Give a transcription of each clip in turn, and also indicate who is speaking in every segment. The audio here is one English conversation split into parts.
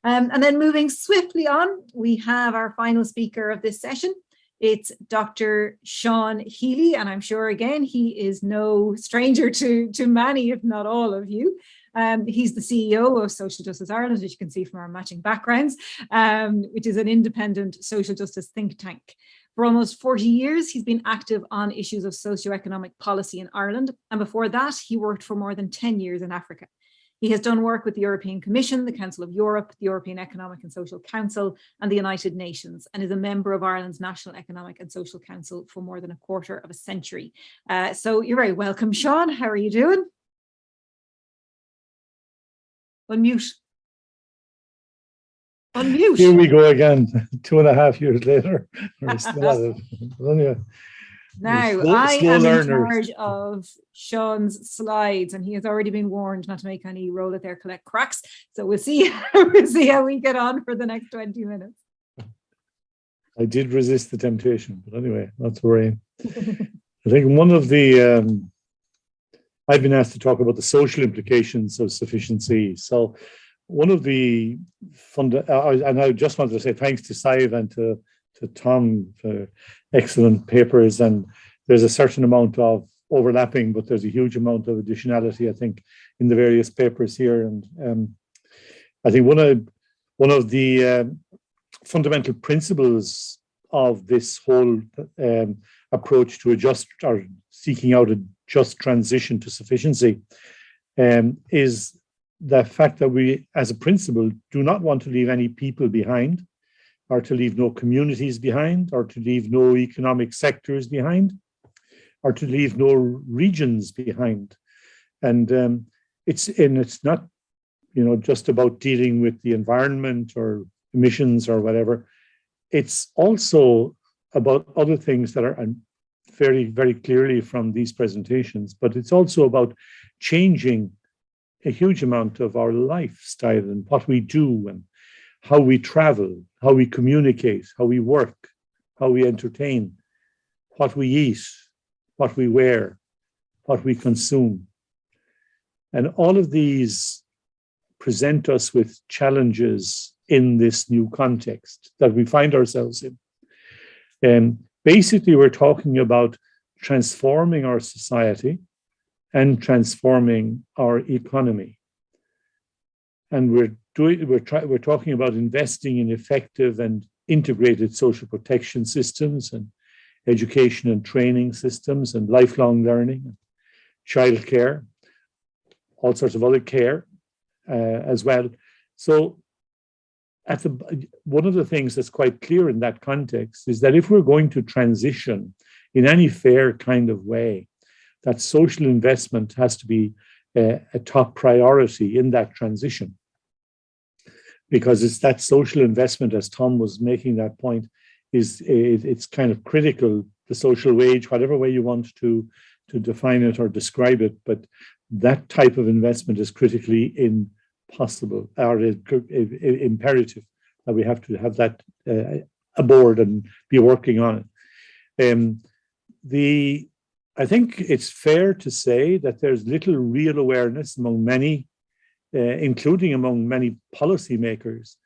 Speaker 1: And then moving swiftly on, we have our final speaker of this session. It's Dr. Sean Healy, and I'm sure, again, he is no stranger to many, if not all of you. He's the CEO of Social Justice Ireland, as you can see from our matching backgrounds, which is an independent social justice think tank. For almost 40 years, he's been active on issues of socioeconomic policy in Ireland, and before that, he worked for more than 10 years in Africa. He has done work with the European Commission, the Council of Europe, the European Economic and Social Council, and the United Nations, and is a member of Ireland's National Economic and Social Council for more than a quarter of a century. So you're very welcome, Sean. How are you doing? Unmute. Unmute.
Speaker 2: Here we go again, 2.5 years later. We're still at it.
Speaker 1: Now, I am in charge of Sean's slides, and he has already been warned not to make any roll it there, collect cracks. So we'll see how we get on for the next 20 minutes.
Speaker 2: I did resist the temptation, but anyway, that's where I am. I think one of the, I've been asked to talk about the social implications of sufficiency. So one of the, and I just wanted to say thanks to Sive and to Tom for excellent papers, and there's a certain amount of overlapping, but there's a huge amount of additionality, I think, in the various papers here. And I think one of the fundamental principles of this whole approach to adjust or seeking out a just transition to sufficiency is the fact that we, as a principle, do not want to leave any people behind, or to leave no communities behind, or to leave no economic sectors behind, or to leave no regions behind. And it's not, just about dealing with the environment or emissions or whatever. It's also about other things that are very, very clearly from these presentations, but it's also about changing a huge amount of our lifestyle and what we do and how we travel, how we communicate, how we work, how we entertain, what we eat, what we wear, what we consume. And all of these present us with challenges in this new context that we find ourselves in. And basically, we're talking about transforming our society and transforming our economy. And we're talking about investing in effective and integrated social protection systems and education and training systems and lifelong learning, and childcare, all sorts of other care as well. So one of the things that's quite clear in that context is that if we're going to transition in any fair kind of way, that social investment has to be a top priority in that transition. Because it's that social investment, as Tom was making that point, it's kind of critical, the social wage, whatever way you want to define it or describe it, but that type of investment is critically impossible or imperative that we have to have that aboard and be working on it. I think it's fair to say that there's little real awareness among many, including among many policymakers,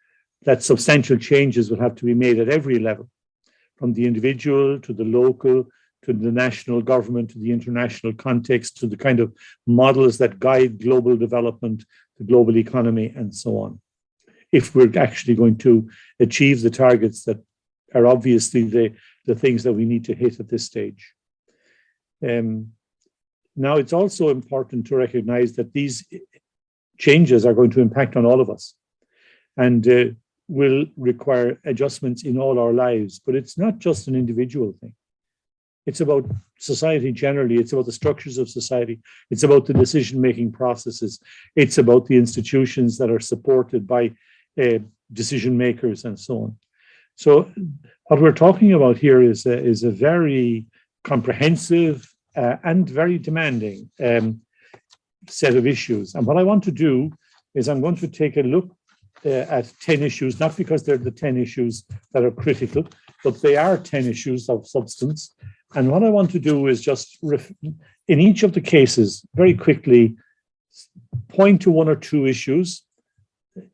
Speaker 2: that substantial changes will have to be made at every level, from the individual to the local, to the national government, to the international context, to the kind of models that guide global development, the global economy, and so on. If we're actually going to achieve the targets that are obviously the things that we need to hit at this stage. Now, it's also important to recognize that these changes are going to impact on all of us and will require adjustments in all our lives, but it's not just an individual thing. It's about society generally. It's about the structures of society. It's about the decision-making processes. It's about the institutions that are supported by decision makers and so on. So what we're talking about here is a very comprehensive and very demanding set of issues. And what I want to do is I'm going to take a look at 10 issues, not because they're the 10 issues that are critical, but they are 10 issues of substance. And what I want to do is just, in each of the cases, very quickly point to one or two issues,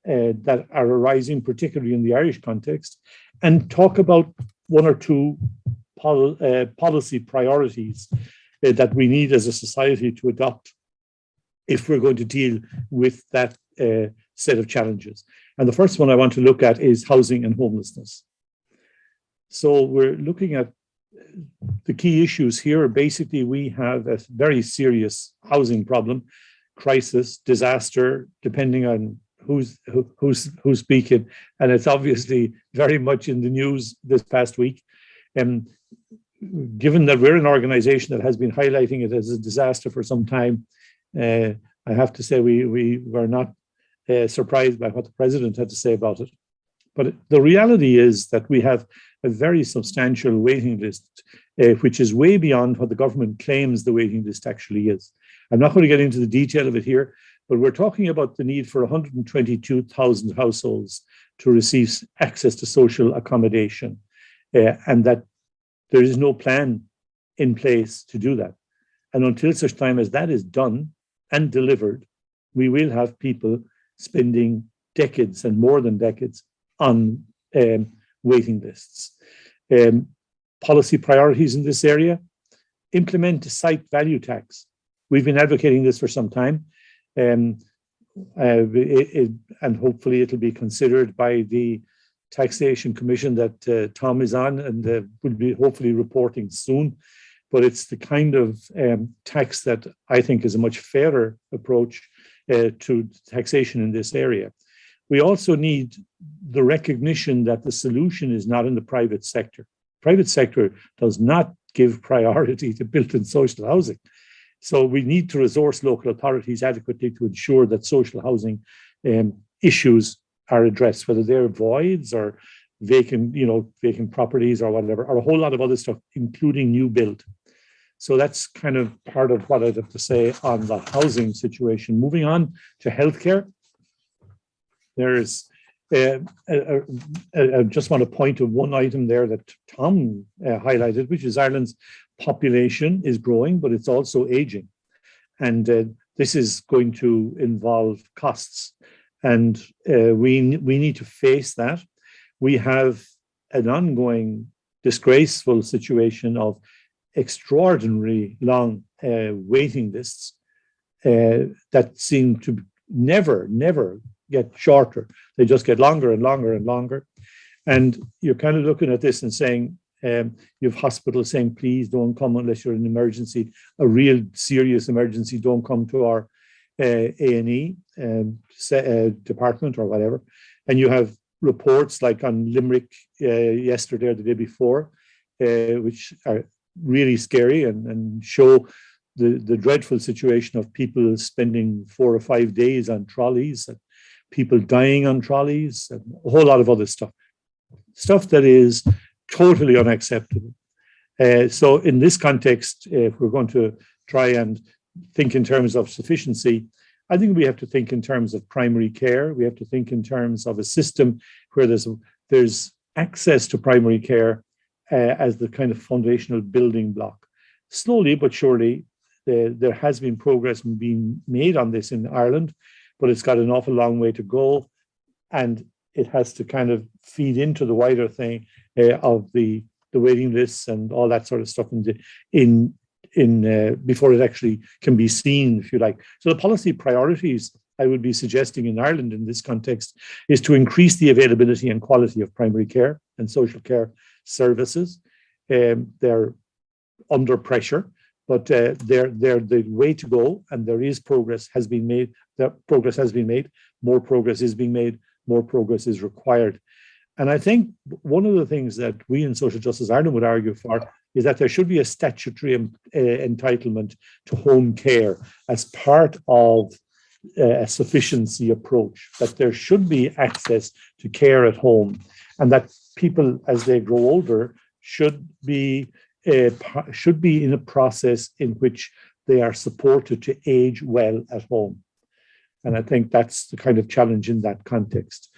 Speaker 2: that are arising, particularly in the Irish context, and talk about one or two policy priorities that we need as a society to adopt if we're going to deal with that set of challenges. And the first one I want to look at is housing and homelessness. So we're looking at the key issues here. Basically, we have a very serious housing problem, crisis, disaster, depending on who's speaking, and it's obviously very much in the news this past week. And given that we're an organization that has been highlighting it as a disaster for some time, I have to say we were not surprised by what the president had to say about it. But the reality is that we have a very substantial waiting list, which is way beyond what the government claims the waiting list actually is. I'm not going to get into the detail of it here, but we're talking about the need for 122,000 households to receive access to social accommodation, and that there is no plan in place to do that. And until such time as that is done and delivered, we will have people spending decades and more than decades on waiting lists. Policy priorities in this area: implement a site value tax. We've been advocating this for some time, and hopefully it'll be considered by the Taxation Commission that Tom is on, and will be hopefully reporting soon. But it's the kind of tax that I think is a much fairer approach to taxation in this area. We also need the recognition that the solution is not in the private sector. Private sector does not give priority to built-in social housing. So we need to resource local authorities adequately to ensure that social housing issues are addressed, whether they're voids or vacant properties or whatever, or a whole lot of other stuff, including new build. So that's kind of part of what I'd have to say on the housing situation. Moving on to healthcare, there's I just want to point to one item there that Tom highlighted, which is Ireland's population is growing, but it's also aging. And this is going to involve costs. And we need to face that. We have an ongoing disgraceful situation of extraordinarily long waiting lists that seem to never get shorter. They just get longer and longer and longer. And you're kind of looking at this and saying, you have hospitals saying, please don't come unless you're in an emergency, a real serious emergency, don't come to our A&E department or whatever. And you have reports like on Limerick yesterday or the day before, which are really scary and show the dreadful situation of people spending 4 or 5 days on trolleys, and people dying on trolleys, and a whole lot of other stuff that is totally unacceptable. So in this context, if we're going to try and think in terms of sufficiency, I think we have to think in terms of primary care. We have to think in terms of a system where there's access to primary care as the kind of foundational building block. Slowly but surely, there has been progress being made on this in Ireland, but it's got an awful long way to go, and it has to kind of feed into the wider thing of the waiting lists and all that sort of stuff before it actually can be seen, if you like. So the policy priorities I would be suggesting in Ireland in this context is to increase the availability and quality of primary care and social care services. They're under pressure, but they're the way to go, and there is progress has been made. That progress has been made. More progress is being made. More progress is required. And I think one of the things that we in Social Justice Ireland would argue for is that there should be a statutory entitlement to home care as part of a sufficiency approach, that there should be access to care at home, and that people, as they grow older, should be in a process in which they are supported to age well at home. And I think that's the kind of challenge in that context.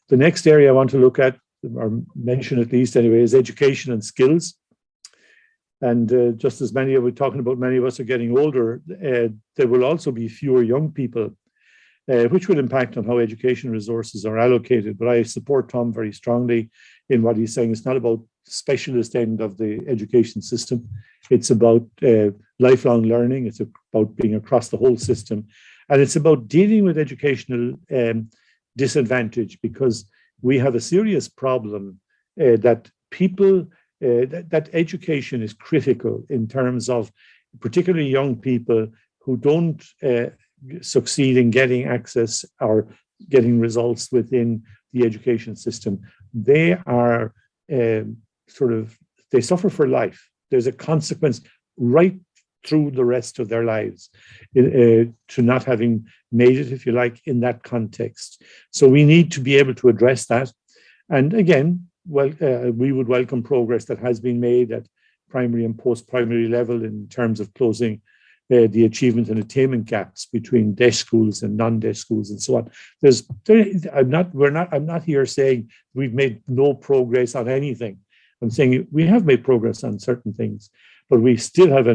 Speaker 2: The next area I want to look at, or mention at least anyway, is education and skills. And just as many of us are getting older, there will also be fewer young people. which would impact on how education resources are allocated. But I support Tom very strongly in what he's saying. It's not about specialist end of the education system. It's about lifelong learning. It's about being across the whole system. And it's about dealing with educational disadvantage, because we have a serious problem that people, that education is critical in terms of particularly young people who don't succeed in getting access or getting results within the education system. They are they suffer for life. There's a consequence right through the rest of their lives to not having made it, if you like, in that context. So we need to be able to address that. And again, we would welcome progress that has been made at primary and post-primary level in terms of closing the achievement and attainment gaps between DESH schools and non-DESH schools and so on. I'm not here saying we've made no progress on anything. I'm saying we have made progress on certain things, but we still have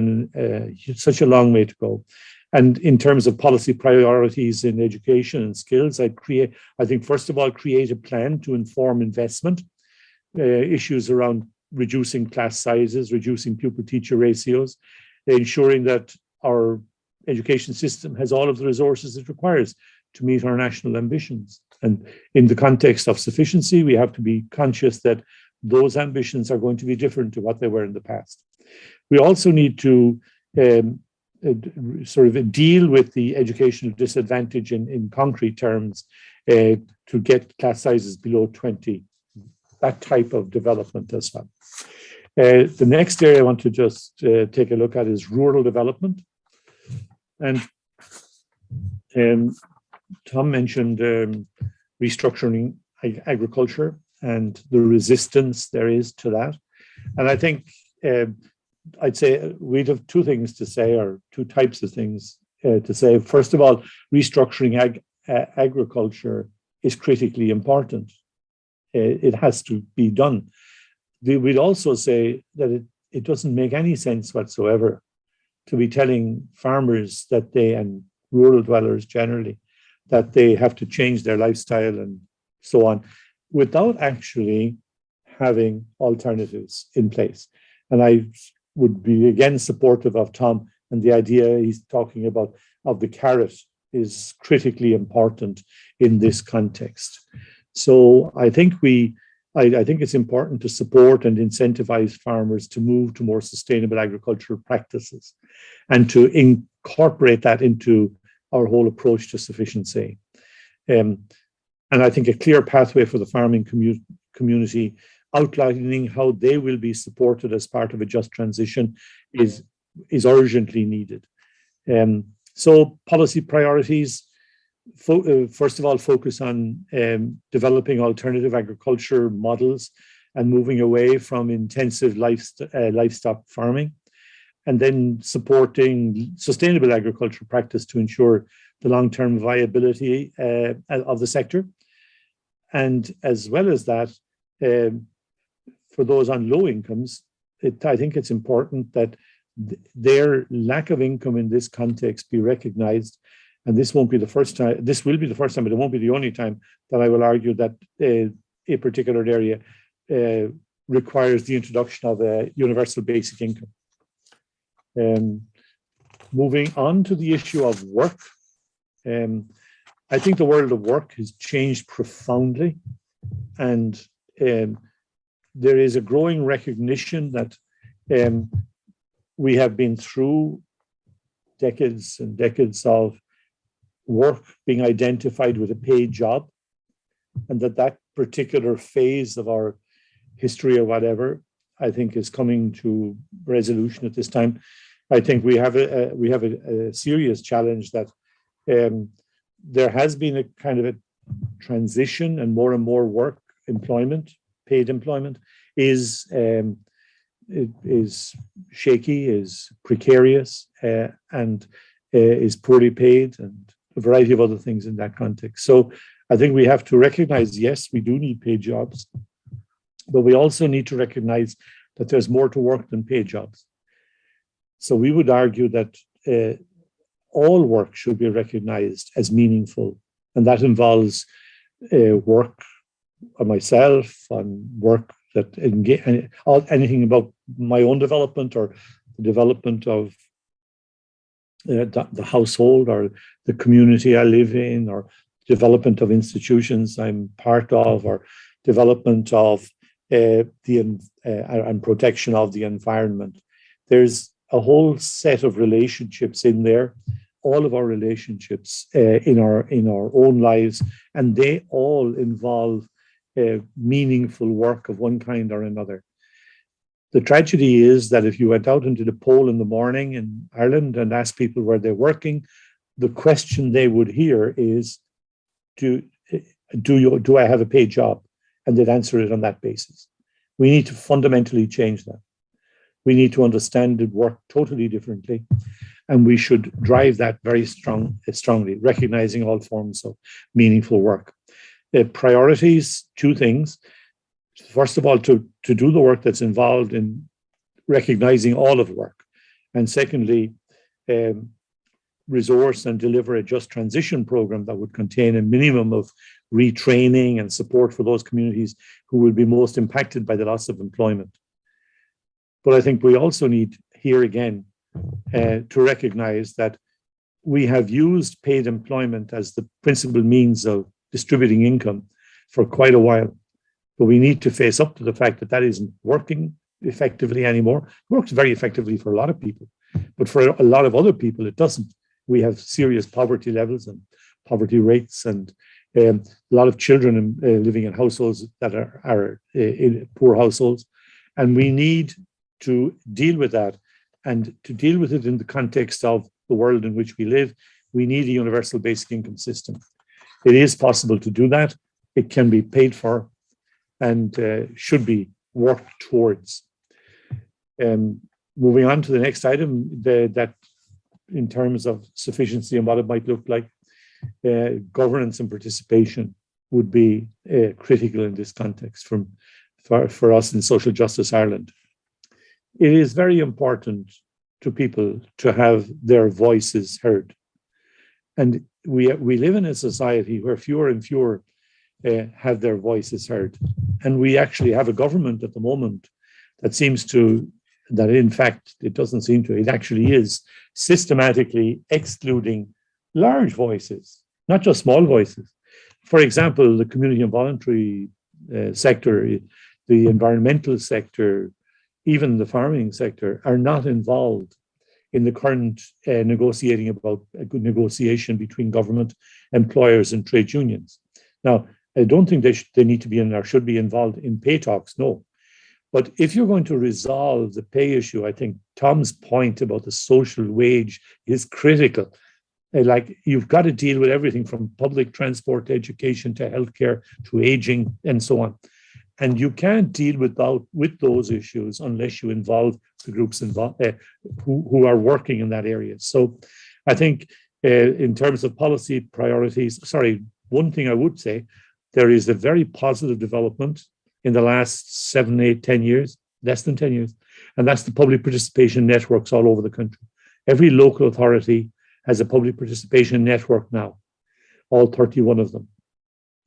Speaker 2: such a long way to go. And in terms of policy priorities in education and skills, I think first of all, create a plan to inform investment, issues around reducing class sizes, reducing pupil-teacher ratios, ensuring that our education system has all of the resources it requires to meet our national ambitions. And in the context of sufficiency, we have to be conscious that those ambitions are going to be different to what they were in the past. We also need to sort of deal with the educational disadvantage in concrete terms to get class sizes below 20, that type of development as well. The next area I want to just take a look at is rural development. And Tom mentioned restructuring agriculture and the resistance there is to that. And I think I'd say we'd have two things to say, or two types of things to say. First of all, restructuring agriculture is critically important. It has to be done. We'd also say that it doesn't make any sense whatsoever to be telling farmers that and rural dwellers generally, that they have to change their lifestyle and so on, without actually having alternatives in place. And I would be again supportive of Tom and the idea he's talking about of the carrot is critically important in this context. So I think I think it's important to support and incentivize farmers to move to more sustainable agricultural practices and to incorporate that into our whole approach to sufficiency. And I think a clear pathway for the farming community outlining how they will be supported as part of a just transition is urgently needed. So policy priorities, first of all, focus on developing alternative agriculture models and moving away from intensive livestock farming, and then supporting sustainable agricultural practice to ensure the long-term viability of the sector. And as well as that, for those on low incomes, I think it's important that their lack of income in this context be recognized. And this won't be the first time, this will be the first time, but it won't be the only time that I will argue that a particular area requires the introduction of a universal basic income. Moving on to the issue of work, I think the world of work has changed profoundly, and there is a growing recognition that we have been through decades and decades of work being identified with a paid job, and that particular phase of our history or whatever, I think, is coming to resolution at this time. I think we have a serious challenge that there has been a kind of a transition, and more work, employment, paid employment is shaky, is precarious, and is poorly paid, and a variety of other things in that context. So I think we have to recognize, yes, we do need paid jobs, but we also need to recognize that there's more to work than paid jobs. So we would argue that all work should be recognized as meaningful And that involves work on myself, on work that anything about my own development or the development of the household or the community I live in, or development of institutions I'm part of, or development of and protection of the environment. There's a whole set of relationships in there, all of our relationships in our own lives, and they all involve meaningful work of one kind or another. The tragedy is that if you went out into the poll in the morning in Ireland and asked people where they're working, the question they would hear is, do I have a paid job? And they'd answer it on that basis. We need to fundamentally change that. We need to understand it work totally differently, and we should drive that very strongly, recognizing all forms of meaningful work. Priorities, two things. First of all, to do the work that's involved in recognizing all of the work. And secondly, resource and deliver a just transition program that would contain a minimum of retraining and support for those communities who will be most impacted by the loss of employment. But I think we also need, here again, to recognize that we have used paid employment as the principal means of distributing income for quite a while. But we need to face up to the fact that that isn't working effectively anymore. It works very effectively for a lot of people, but for a lot of other people, it doesn't. We have serious poverty levels and poverty rates, and a lot of children living in households that are in poor households. And we need to deal with that. And to deal with it in the context of the world in which we live, we need a universal basic income system. It is possible to do that. It can be paid for and should be worked towards. Moving on to the next item, that in terms of sufficiency and what it might look like, governance and participation would be critical in this context for us in Social Justice Ireland. It is very important to people to have their voices heard. And we live in a society where fewer and fewer have their voices heard. And we actually have a government at the moment that seems to, that in fact, it doesn't seem to, it actually is systematically excluding large voices, not just small voices. For example, the community and voluntary sector, the environmental sector, even the farming sector are not involved in the current negotiating about a good negotiation between government, employers and trade unions. Now, I don't think they need to be in or should be involved in pay talks, no. But if you're going to resolve the pay issue, I think Tom's point about the social wage is critical. Like, you've got to deal with everything from public transport to education to healthcare to aging and so on. And you can't deal with those issues unless you involve the groups involved who are working in that area. So I think in terms of policy priorities, one thing I would say, there is a very positive development in the last 7, 8, 10 years, less than 10 years, and that's the public participation networks all over the country. Every local authority has a public participation network now, all 31 of them.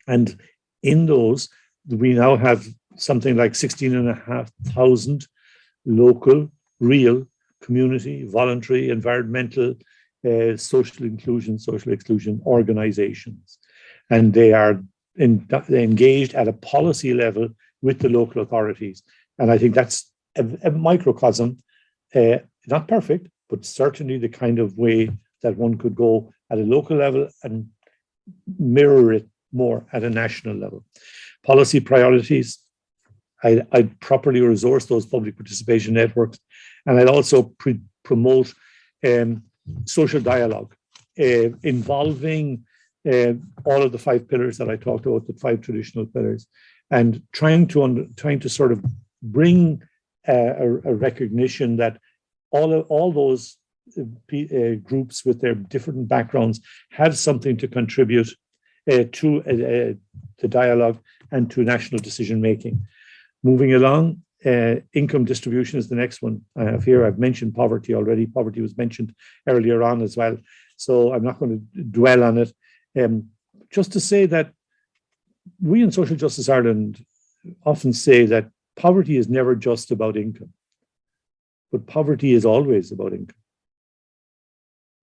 Speaker 2: And in those, we now have something like 16,500 local, real, community, voluntary, environmental, social inclusion, social exclusion organizations. And they are engaged at a policy level with the local authorities. And I think that's a microcosm, not perfect, but certainly the kind of way that one could go at a local level and mirror it more at a national level. Policy priorities, I'd properly resource those public participation networks, and I'd also promote social dialogue involving all of the 5 pillars that I talked about, the 5 traditional pillars, and trying to sort of bring a recognition that all those groups with their different backgrounds have something to contribute to the dialogue and to national decision making. Moving along, income distribution is the next one I have here. I've mentioned poverty already. Poverty was mentioned earlier on as well, so I'm not going to dwell on it. just to say that we in Social Justice Ireland often say that poverty is never just about income, but poverty is always about income.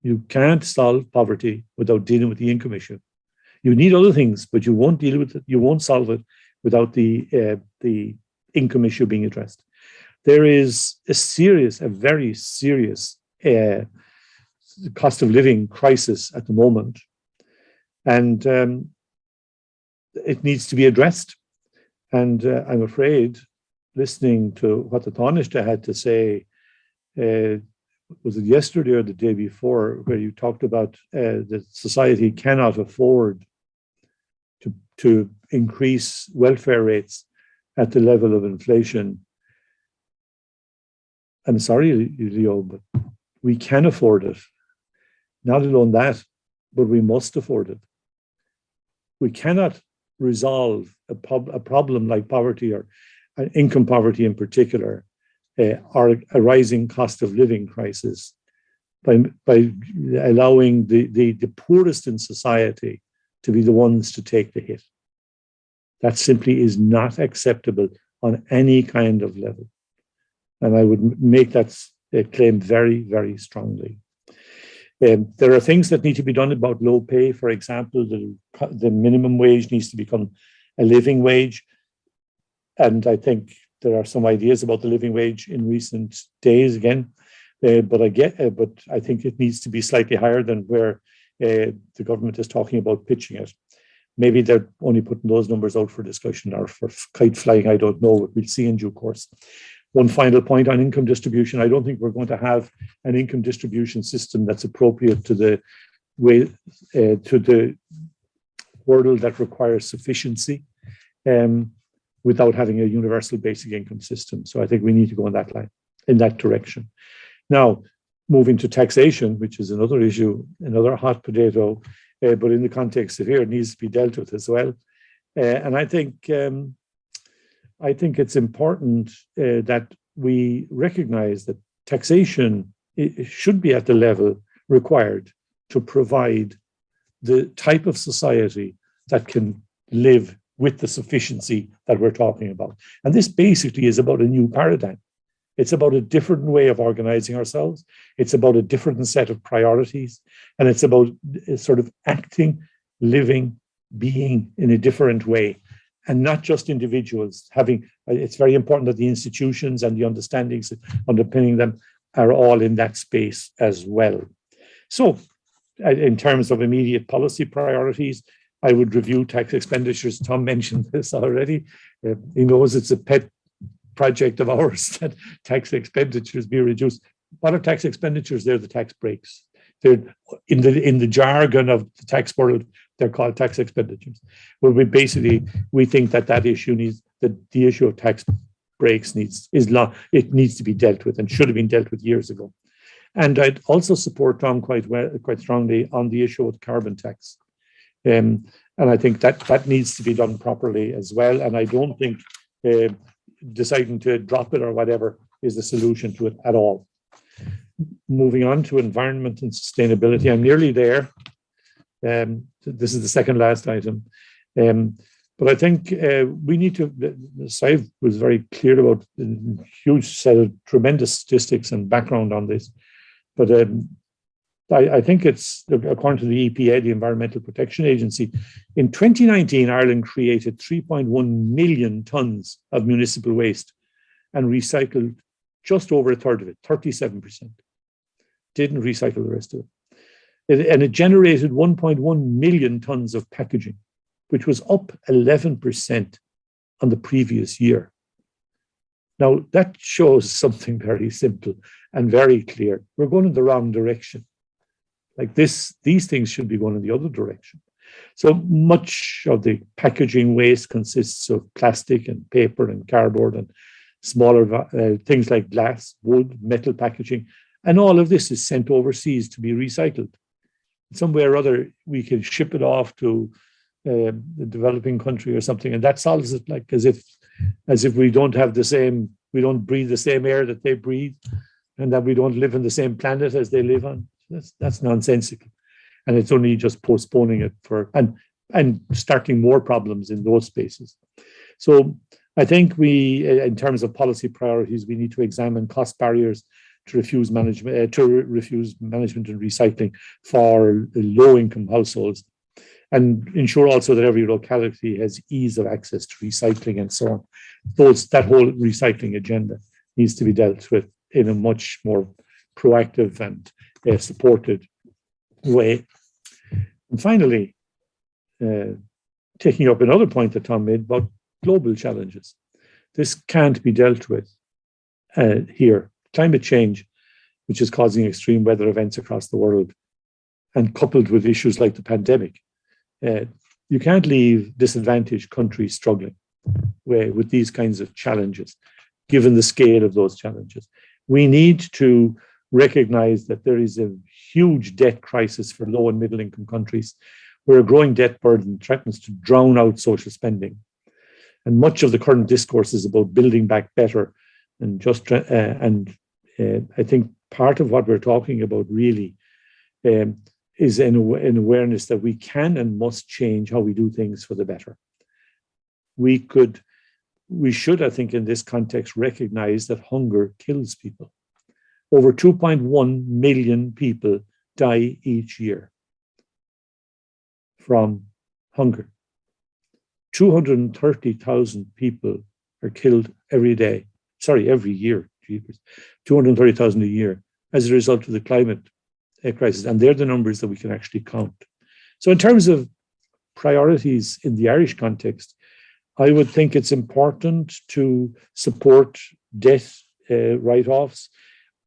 Speaker 2: You can't solve poverty without dealing with the income issue. You need other things, but you won't deal with it. You won't solve it without the income issue being addressed. There is a very serious cost of living crisis at the moment, and it needs to be addressed. And I'm afraid, listening to what the Taoiseach had to say, was it yesterday or the day before, where you talked about that society cannot afford to increase welfare rates at the level of inflation. I'm sorry, Leo, but we can afford it. Not alone that, but we must afford it. We cannot resolve a problem like poverty, or income poverty in particular, or a rising cost of living crisis by allowing the poorest in society to be the ones to take the hit. That simply is not acceptable on any kind of level. And I would make that claim very, very strongly. There are things that need to be done about low pay. For example, the minimum wage needs to become a living wage. And I think there are some ideas about the living wage in recent days again. But I think it needs to be slightly higher than where the government is talking about pitching it. Maybe they're only putting those numbers out for discussion or for kite flying, I don't know, but we'll see in due course. One final point on income distribution. I don't think we're going to have an income distribution system that's appropriate to the way, to the world that requires sufficiency without having a universal basic income system. So I think we need to go in that line, in that direction. Now, moving to taxation, which is another issue, another hot potato, but in the context of here, it needs to be dealt with as well. And I think it's important that we recognize that taxation should be at the level required to provide the type of society that can live with the sufficiency that we're talking about. And this basically is about a new paradigm. It's about a different way of organizing ourselves. It's about a different set of priorities. And it's about sort of acting, living, being in a different way. And not just individuals having, it's very important that the institutions and the understandings underpinning them are all in that space as well. So in terms of immediate policy priorities, I would review tax expenditures. Tom mentioned this already. He knows it's a pet project of ours that tax expenditures be reduced. What are tax expenditures? They're the tax breaks. They're in the jargon of the tax world, they're called tax expenditures. Well, we think that issue needs, the issue of tax breaks needs to be dealt with and should have been dealt with years ago. And I'd also support Tom quite strongly on the issue of carbon tax. And I think that needs to be done properly as well. And I don't think deciding to drop it or whatever is the solution to it at all. Moving on to environment and sustainability, I'm nearly there. This is the second last item. But I think we need to, Saif was very clear about the huge set of tremendous statistics and background on this. But I think it's, according to the EPA, the Environmental Protection Agency, in 2019, Ireland created 3.1 million tons of municipal waste and recycled just over a third of it, 37%. Didn't recycle the rest of it. And it generated 1.1 million tons of packaging, which was up 11% on the previous year. Now, that shows something very simple and very clear. We're going in the wrong direction. Like this, these things should be going in the other direction. So much of the packaging waste consists of plastic and paper and cardboard and smaller things like glass, wood, metal packaging. And all of this is sent overseas to be recycled. Some way or other, we can ship it off to the developing country or something, and that solves it, like as if we don't have the same, we don't breathe the same air that they breathe, and that we don't live on the same planet as they live on. That's nonsensical. And it's only just postponing it for, and and starting more problems in those spaces. So I think we, in terms of policy priorities, we need to examine cost barriers to refuse management and recycling for low-income households, and ensure also that every locality has ease of access to recycling and so on. That whole recycling agenda needs to be dealt with in a much more proactive and supported way. And finally, taking up another point that Tom made about global challenges. This can't be dealt with here. Climate change, which is causing extreme weather events across the world, and coupled with issues like the pandemic, you can't leave disadvantaged countries struggling with these kinds of challenges, given the scale of those challenges. We need to recognize that there is a huge debt crisis for low and middle income countries, where a growing debt burden threatens to drown out social spending. And much of the current discourse is about building back better, and I think part of what we're talking about really is an awareness that we can and must change how we do things for the better. We should, I think, in this context, recognize that hunger kills people. Over 2.1 million people die each year from hunger. 230,000 people are killed every year, 230,000 a year as a result of the climate crisis. And they're the numbers that we can actually count. So in terms of priorities in the Irish context, I would think it's important to support debt write-offs.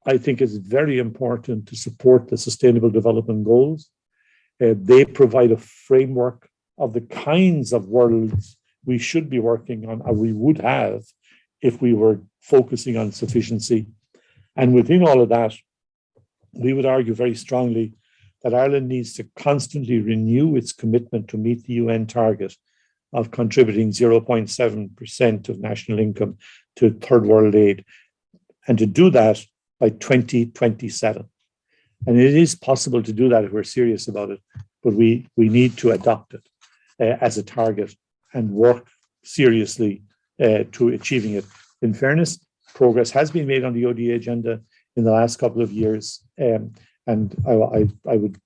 Speaker 2: I think it's very important to support the Sustainable Development Goals. They provide a framework of the kinds of worlds we should be working on, or we would have if we were focusing on sufficiency. And within all of that, we would argue very strongly that Ireland needs to constantly renew its commitment to meet the UN target of contributing 0.7% of national income to third world aid, and to do that by 2027. And it is possible to do that if we're serious about it, but we need to adopt it as a target and work seriously to achieving it. In fairness, progress has been made on the ODA agenda in the last couple of years, and I would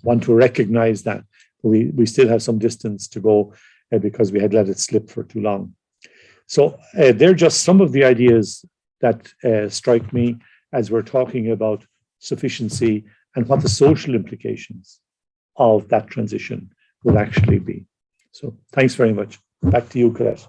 Speaker 2: want to recognize that we still have some distance to go because we had let it slip for too long. So they're just some of the ideas that strike me as we're talking about sufficiency and what the social implications of that transition will actually be. So thanks very much. Back to you, Colette.